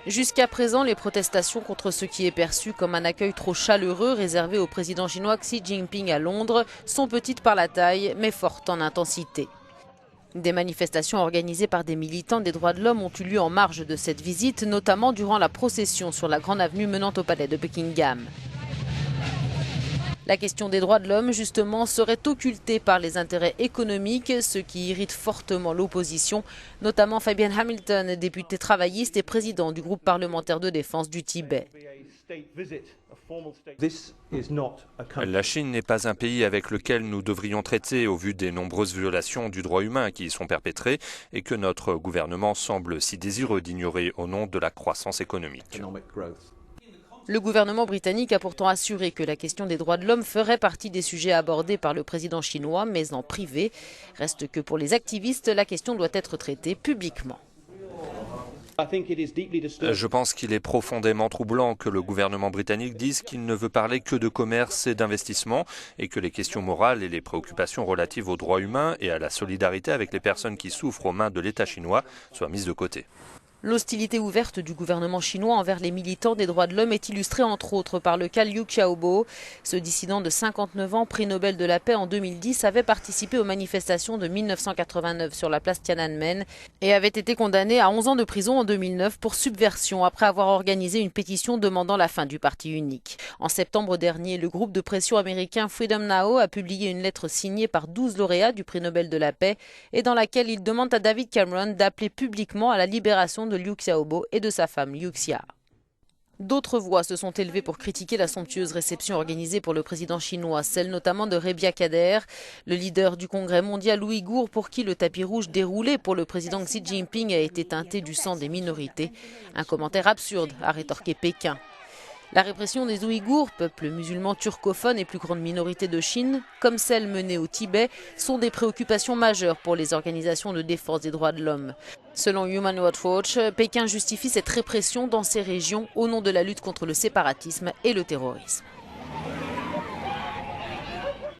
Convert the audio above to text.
Jusqu'à présent, les protestations contre ce qui est perçu comme un accueil trop chaleureux réservé au président chinois Xi Jinping à Londres sont petites par la taille, mais fortes en intensité. Des manifestations organisées par des militants des droits de l'homme ont eu lieu en marge de cette visite, notamment durant la procession sur la grande avenue menant au palais de Buckingham. La question des droits de l'homme, justement, serait occultée par les intérêts économiques, ce qui irrite fortement l'opposition, notamment Fabian Hamilton, député travailliste et président du groupe parlementaire de défense du Tibet. La Chine n'est pas un pays avec lequel nous devrions traiter au vu des nombreuses violations du droit humain qui y sont perpétrées et que notre gouvernement semble si désireux d'ignorer au nom de la croissance économique. Le gouvernement britannique a pourtant assuré que la question des droits de l'homme ferait partie des sujets abordés par le président chinois, mais en privé. Reste que pour les activistes, la question doit être traitée publiquement. Je pense qu'il est profondément troublant que le gouvernement britannique dise qu'il ne veut parler que de commerce et d'investissement et que les questions morales et les préoccupations relatives aux droits humains et à la solidarité avec les personnes qui souffrent aux mains de l'État chinois soient mises de côté. L'hostilité ouverte du gouvernement chinois envers les militants des droits de l'homme est illustrée entre autres par le cas Liu Xiaobo. Ce dissident de 59 ans, prix Nobel de la paix en 2010, avait participé aux manifestations de 1989 sur la place Tiananmen et avait été condamné à 11 ans de prison en 2009 pour subversion après avoir organisé une pétition demandant la fin du parti unique. En septembre dernier, le groupe de pression américain Freedom Now a publié une lettre signée par 12 lauréats du prix Nobel de la paix et dans laquelle il demande à David Cameron d'appeler publiquement à la libération de Liu Xiaobo et de sa femme Liu Xia. D'autres voix se sont élevées pour critiquer la somptueuse réception organisée pour le président chinois, celle notamment de Rebia Kader, le leader du Congrès mondial ouïghour pour qui le tapis rouge déroulé pour le président Xi Jinping a été teinté du sang des minorités. Un commentaire absurde, a rétorqué Pékin. La répression des Ouïghours, peuple musulman turcophone et plus grande minorité de Chine, comme celle menée au Tibet, sont des préoccupations majeures pour les organisations de défense des droits de l'homme. Selon Human Rights Watch, Pékin justifie cette répression dans ces régions au nom de la lutte contre le séparatisme et le terrorisme.